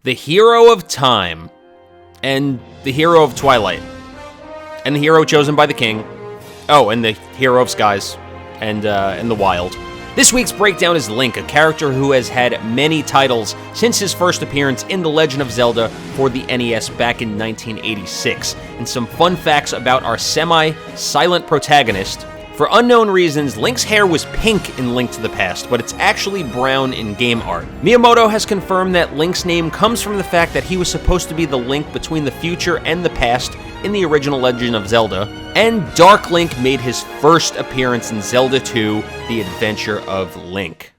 the hero of time, and the hero of Twilight, and the hero chosen by the king. Oh, and the hero of skies, and the wild. This week's breakdown is Link, a character who has had many titles since his first appearance in The Legend of Zelda for the NES back in 1986, and some fun facts about our semi-silent protagonist. For unknown reasons, Link's hair was pink in Link to the Past, but it's actually brown in game art. Miyamoto has confirmed that Link's name comes from the fact that he was supposed to be the link between the future and the past in the original Legend of Zelda, and Dark Link made his first appearance in Zelda 2, The Adventure of Link.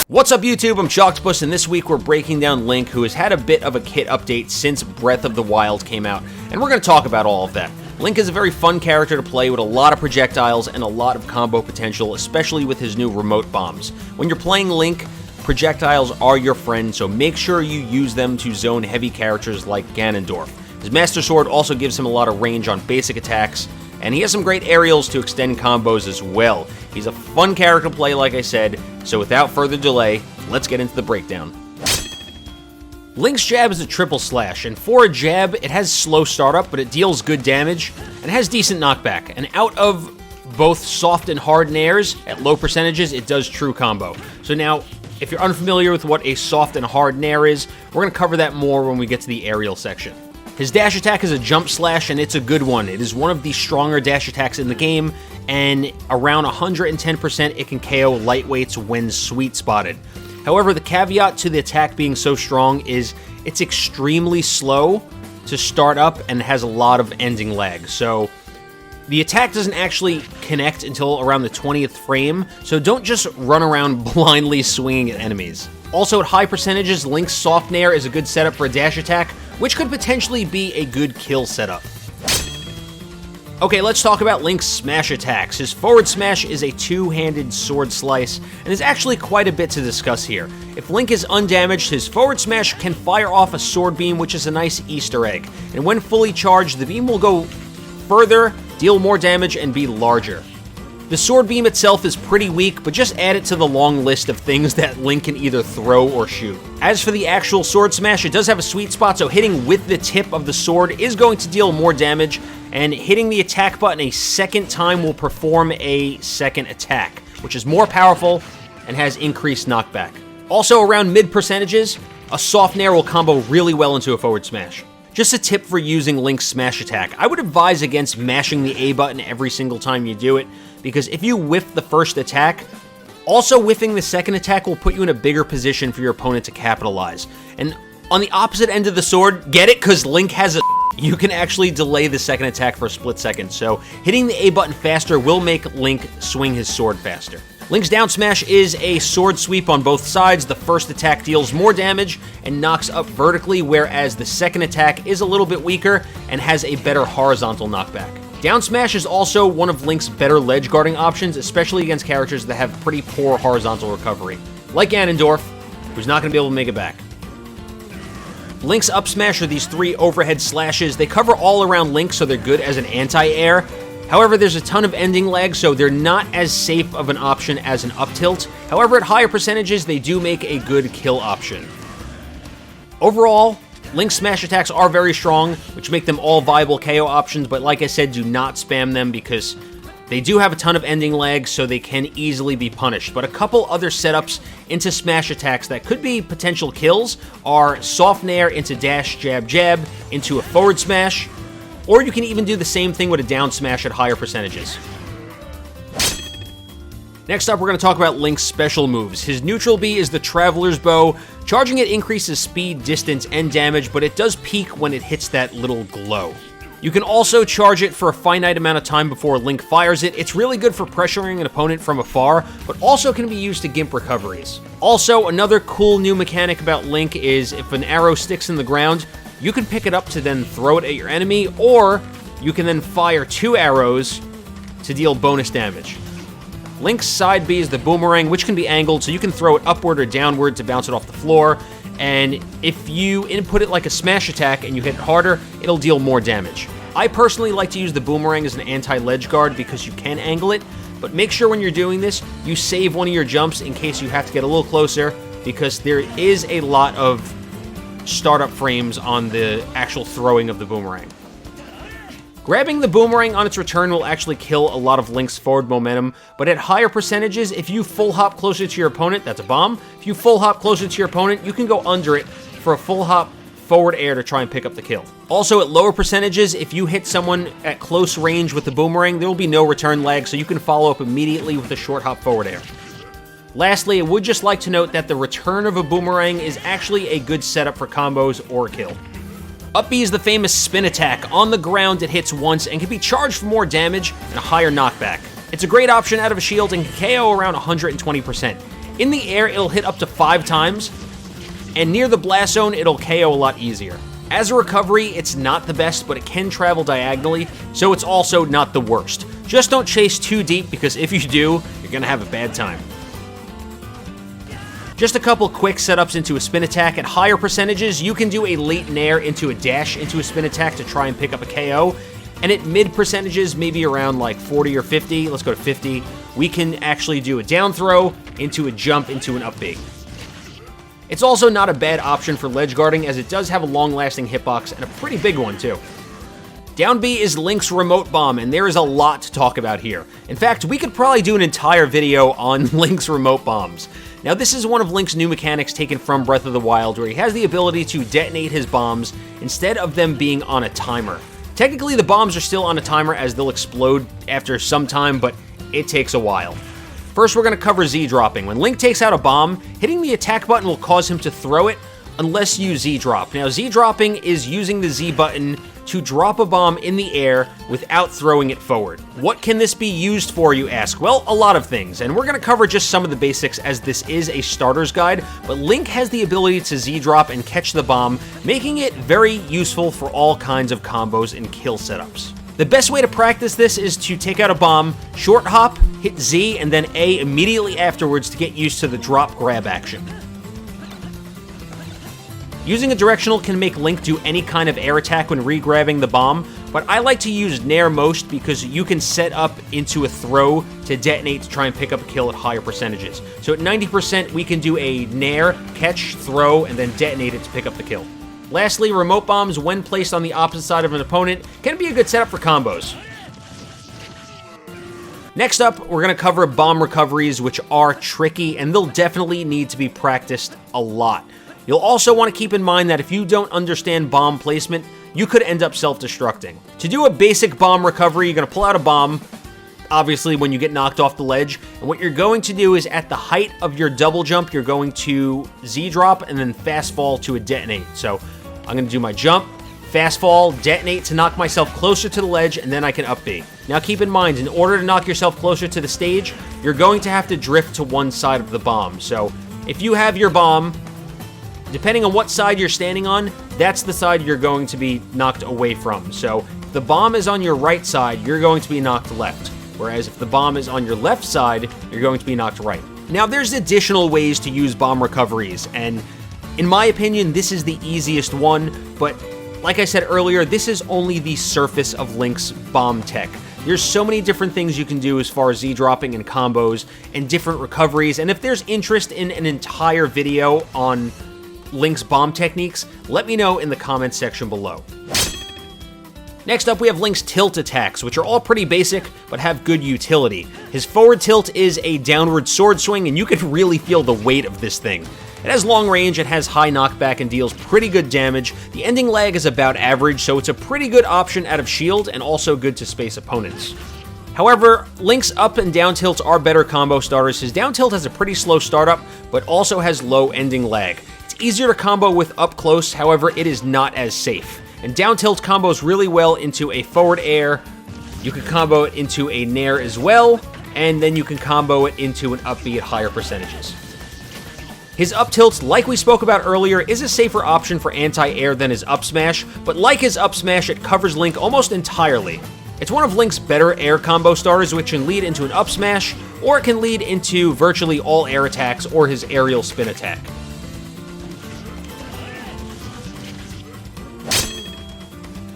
What's up, YouTube? I'm Choctopus, and this week we're breaking down Link, who has had a bit of a kit update since Breath of the Wild came out, and we're going to talk about all of that. Link is a very fun character to play with a lot of projectiles and a lot of combo potential, especially with his new remote bombs. When you're playing Link, projectiles are your friend, so make sure you use them to zone heavy characters like Ganondorf. His Master Sword also gives him a lot of range on basic attacks, and he has some great aerials to extend combos as well. He's a fun character to play, like I said, so without further delay, let's get into the breakdown. Link's jab is a triple slash, and for a jab, it has slow startup, but it deals good damage, and has decent knockback. And out of both soft and hard nairs, at low percentages, it does true combo. So now, if you're unfamiliar with what a soft and hard nair is, we're going to cover that more when we get to the aerial section. His dash attack is a jump slash, and it's a good one. It is one of the stronger dash attacks in the game, and around 110% it can KO lightweights when sweet spotted. However, the caveat to the attack being so strong is it's extremely slow to start up and has a lot of ending lag. So the attack doesn't actually connect until around the 20th frame, so don't just run around blindly swinging at enemies. Also, at high percentages, Link's soft nair is a good setup for a dash attack, which could potentially be a good kill setup. Okay, let's talk about Link's smash attacks. His forward smash is a two-handed sword slice, and there's actually quite a bit to discuss here. If Link is undamaged, his forward smash can fire off a sword beam, which is a nice Easter egg. And when fully charged, the beam will go further, deal more damage, and be larger. The sword beam itself is pretty weak, but just add it to the long list of things that Link can either throw or shoot. As for the actual sword smash, it does have a sweet spot, so hitting with the tip of the sword is going to deal more damage, and hitting the attack button a second time will perform a second attack, which is more powerful and has increased knockback. Also, around mid percentages, a soft nair will combo really well into a forward smash. Just a tip for using Link's smash attack. I would advise against mashing the A button every single time you do it, because if you whiff the first attack, also whiffing the second attack will put you in a bigger position for your opponent to capitalize. And on the opposite end of the sword, get it? Because Link has a you can actually delay the second attack for a split second, so hitting the A button faster will make Link swing his sword faster. Link's down smash is a sword sweep on both sides. The first attack deals more damage and knocks up vertically, whereas the second attack is a little bit weaker and has a better horizontal knockback. Down smash is also one of Link's better ledge guarding options, especially against characters that have pretty poor horizontal recovery, like Ganondorf, who's not going to be able to make it back. Link's up smash are these three overhead slashes. They cover all around Link, so they're good as an anti-air. However, there's a ton of ending lag, so they're not as safe of an option as an up tilt. However, at higher percentages, they do make a good kill option. Overall, Link's smash attacks are very strong, which make them all viable KO options, but like I said, do not spam them because they do have a ton of ending lag, so they can easily be punished. But a couple other setups into smash attacks that could be potential kills are soft nair into dash, jab, jab, into a forward smash, or you can even do the same thing with a down smash at higher percentages. Next up, we're going to talk about Link's special moves. His neutral B is the Traveler's Bow. Charging it increases speed, distance, and damage, but it does peak when it hits that little glow. You can also charge it for a finite amount of time before Link fires it. It's really good for pressuring an opponent from afar, but also can be used to gimp recoveries. Also, another cool new mechanic about Link is if an arrow sticks in the ground, you can pick it up to then throw it at your enemy, or you can then fire 2 arrows to deal bonus damage. Link's side B is the Boomerang, which can be angled, so you can throw it upward or downward to bounce it off the floor. And if you input it like a smash attack and you hit it harder, it'll deal more damage. I personally like to use the Boomerang as an anti-ledge guard because you can angle it, but make sure when you're doing this, you save one of your jumps in case you have to get a little closer, because there is a lot of startup frames on the actual throwing of the boomerang. Grabbing the boomerang on its return will actually kill a lot of Link's forward momentum, but at higher percentages, if you full hop closer to your opponent, that's a bomb. If you full hop closer to your opponent, you can go under it for a full hop forward air to try and pick up the kill. Also, at lower percentages, if you hit someone at close range with the boomerang, there will be no return lag, so you can follow up immediately with a short hop forward air. Lastly, I would just like to note that the return of a boomerang is actually a good setup for combos or kill. Up B is the famous spin attack. On the ground, it hits once and can be charged for more damage and a higher knockback. It's a great option out of a shield and can KO around 120%. In the air, it'll hit up to 5 times, and near the blast zone, it'll KO a lot easier. As a recovery, it's not the best, but it can travel diagonally, so it's also not the worst. Just don't chase too deep, because if you do, you're gonna have a bad time. Just a couple quick setups into a spin attack. At higher percentages, you can do a late nair into a dash into a spin attack to try and pick up a KO. And at mid percentages, maybe around like 40 or 50, let's go to 50, we can actually do a down throw into a jump into an up B. It's also not a bad option for ledge guarding, as it does have a long-lasting hitbox and a pretty big one too. Down B is Link's remote bomb, and there is a lot to talk about here. In fact, we could probably do an entire video on Link's remote bombs. Now, this is one of Link's new mechanics taken from Breath of the Wild, where he has the ability to detonate his bombs instead of them being on a timer. Technically, the bombs are still on a timer as they'll explode after some time, but it takes a while. First, we're going to cover Z-dropping. When Link takes out a bomb, hitting the attack button will cause him to throw it unless you Z-drop. Now, Z-dropping is using the Z button to drop a bomb in the air without throwing it forward. What can this be used for, you ask? Well, a lot of things, and we're going to cover just some of the basics as this is a starter's guide, but Link has the ability to Z-drop and catch the bomb, making it very useful for all kinds of combos and kill setups. The best way to practice this is to take out a bomb, short hop, hit Z, and then A immediately afterwards to get used to the drop grab action. Using a directional can make Link do any kind of air attack when re-grabbing the bomb, but I like to use nair most because you can set up into a throw to detonate to try and pick up a kill at higher percentages. So at 90%, we can do a nair, catch, throw, and then detonate it to pick up the kill. Lastly, remote bombs, when placed on the opposite side of an opponent, can be a good setup for combos. Next up, we're going to cover bomb recoveries, which are tricky, and they'll definitely need to be practiced a lot. You'll also want to keep in mind that if you don't understand bomb placement, you could end up self-destructing. To do a basic bomb recovery, you're going to pull out a bomb, obviously when you get knocked off the ledge, and what you're going to do is at the height of your double jump, you're going to Z-drop and then fast fall to a detonate. So I'm going to do my jump, fast fall, detonate to knock myself closer to the ledge, and then I can up B. Now keep in mind, in order to knock yourself closer to the stage, you're going to have to drift to one side of the bomb. So if you have your bomb, depending on what side you're standing on, that's the side you're going to be knocked away from. So if the bomb is on your right side, you're going to be knocked left. Whereas if the bomb is on your left side, you're going to be knocked right. Now, there's additional ways to use bomb recoveries, and in my opinion, this is the easiest one, but like I said earlier, this is only the surface of Link's bomb tech. There's so many different things you can do as far as Z-dropping and combos and different recoveries, and if there's interest in an entire video on Link's bomb techniques, let me know in the comments section below. Next up, we have Link's tilt attacks, which are all pretty basic, but have good utility. His forward tilt is a downward sword swing, and you can really feel the weight of this thing. It has long range, it has high knockback, and deals pretty good damage. The ending lag is about average, so it's a pretty good option out of shield, and also good to space opponents. However, Link's up and down tilts are better combo starters. His down tilt has a pretty slow startup, but also has low ending lag. It's easier to combo with up close, however, it is not as safe. And down tilt combos really well into a forward air. You can combo it into a nair as well, and then you can combo it into an up B at higher percentages. His up tilts, like we spoke about earlier, is a safer option for anti-air than his up smash, but like his up smash, it covers Link almost entirely. It's one of Link's better air combo starters, which can lead into an up smash, or it can lead into virtually all air attacks or his aerial spin attack.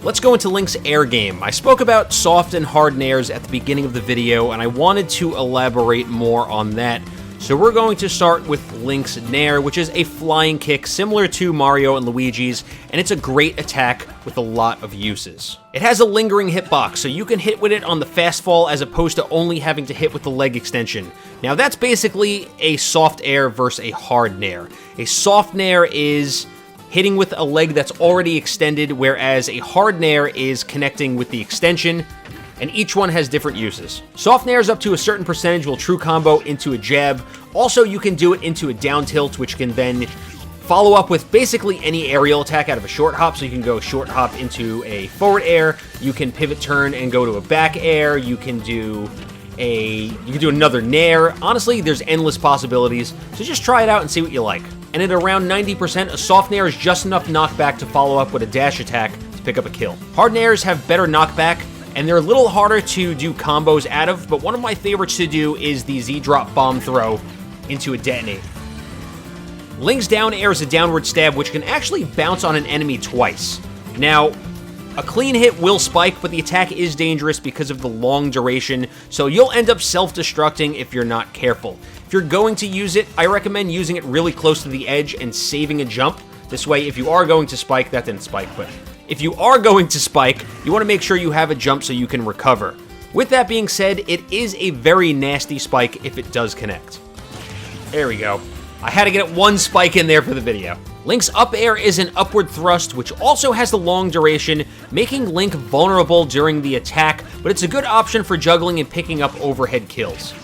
Let's go into Link's air game. I spoke about soft and hard nairs at the beginning of the video, and I wanted to elaborate more on that. So we're going to start with Link's Nair, which is a flying kick similar to Mario and Luigi's, and it's a great attack with a lot of uses. It has a lingering hitbox, so you can hit with it on the fast fall as opposed to only having to hit with the leg extension. Now that's basically a soft air versus a hard Nair. A soft Nair is hitting with a leg that's already extended, whereas a hard Nair is connecting with the extension, and each one has different uses. Soft Nairs up to a certain percentage will true combo into a jab. Also, you can do it into a down tilt, which can then follow up with basically any aerial attack out of a short hop. So you can go short hop into a forward air, you can pivot turn and go to a back air, you can do another Nair. Honestly, there's endless possibilities, so just try it out and see what you like. And at around 90%, a soft Nair is just enough knockback to follow up with a dash attack to pick up a kill. Hard Nairs have better knockback, and they're a little harder to do combos out of, but one of my favorites to do is the Z-drop bomb throw into a detonate. Link's down air is a downward stab, which can actually bounce on an enemy twice. Now, a clean hit will spike, but the attack is dangerous because of the long duration, so you'll end up self-destructing if you're not careful. If you're going to use it, I recommend using it really close to the edge and saving a jump. This way, if you are going to spike, that didn't spike, but if you are going to spike, you want to make sure you have a jump so you can recover. With that being said, it is a very nasty spike if it does connect. There we go. I had to get one spike in there for the video. Link's up air is an upward thrust, which also has the long duration, making Link vulnerable during the attack, but it's a good option for juggling and picking up overhead kills.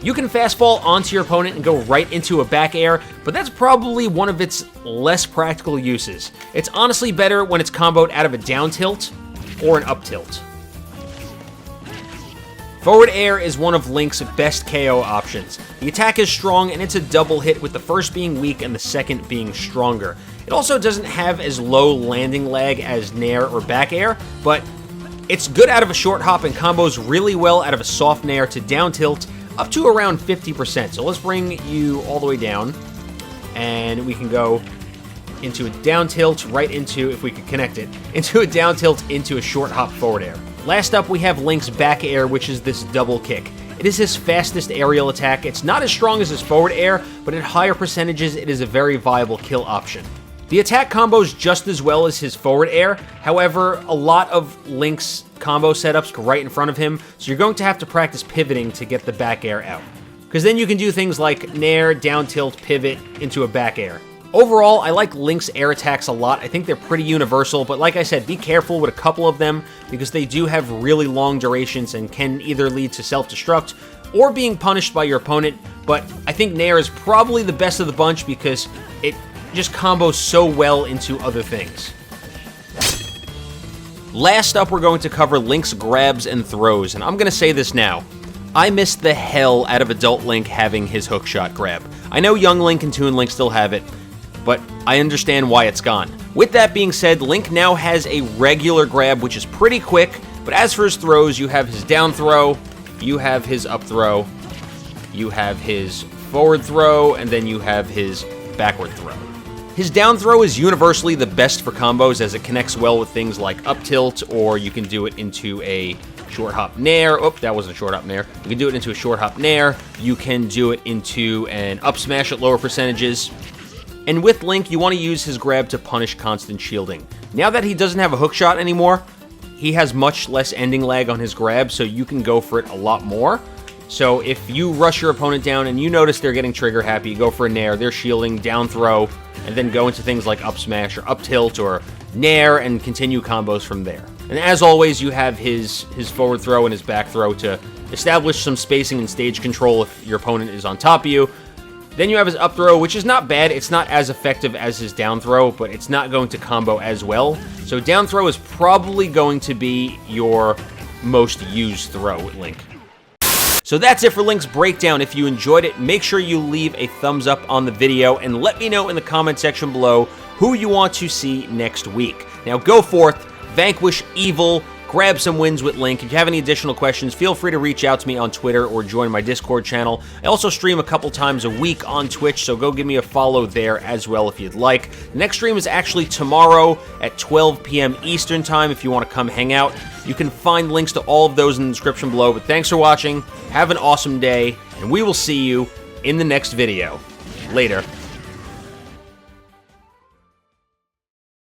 You can fast fall onto your opponent and go right into a back air, but that's probably one of its less practical uses. It's honestly better when it's comboed out of a down tilt or an up tilt. Forward air is one of Link's best KO options. The attack is strong and it's a double hit, with the first being weak and the second being stronger. It also doesn't have as low landing lag as Nair or back air, but it's good out of a short hop and combos really well out of a soft Nair to down tilt, up to around 50%. So let's bring you all the way down, and we can go into a down tilt, right into, if we could connect it, into a down tilt into a short hop forward air. Last up, we have Link's back air, which is this double kick. It is his fastest aerial attack. It's not as strong as his forward air, but at higher percentages, it is a very viable kill option. The attack combos just as well as his forward air. However, a lot of Link's combo setups go right in front of him, so you're going to have to practice pivoting to get the back air out. Because then you can do things like Nair, down tilt, pivot into a back air. Overall, I like Link's air attacks a lot. I think they're pretty universal, but like I said, be careful with a couple of them because they do have really long durations and can either lead to self-destruct or being punished by your opponent. But I think Nair is probably the best of the bunch because it just combos so well into other things. Last up, we're going to cover Link's grabs and throws, and I'm going to say this now. I missed the hell out of adult Link having his hookshot grab. I know young Link and Toon Link still have it, but I understand why it's gone. With that being said, Link now has a regular grab, which is pretty quick, but as for his throws, you have his down throw, you have his up throw, you have his forward throw, and then you have his backward throw. His down throw is universally the best for combos as it connects well with things like up tilt, or you can do it into a short hop Nair. Oh, that wasn't a short hop Nair. You can do it into a short hop Nair. You can do it into an up smash at lower percentages. And with Link, you want to use his grab to punish constant shielding. Now that he doesn't have a hookshot anymore, he has much less ending lag on his grab, so you can go for it a lot more. So if you rush your opponent down and you notice they're getting trigger happy, you go for a Nair, they're shielding, down throw, and then go into things like up smash or up tilt or Nair and continue combos from there. And as always, you have his forward throw and his back throw to establish some spacing and stage control if your opponent is on top of you. Then you have his up throw, which is not bad. It's not as effective as his down throw, but it's not going to combo as well. So down throw is probably going to be your most used throw with Link. So that's it for Link's breakdown. If you enjoyed it, make sure you leave a thumbs up on the video and let me know in the comment section below who you want to see next week. Now go forth, vanquish evil, grab some wins with Link. If you have any additional questions, feel free to reach out to me on Twitter or join my Discord channel. I also stream a couple times a week on Twitch, so go give me a follow there as well if you'd like. The next stream is actually tomorrow at 12 p.m. Eastern Time if you want to come hang out. You can find links to all of those in the description below, but thanks for watching, have an awesome day, and we will see you in the next video. Later.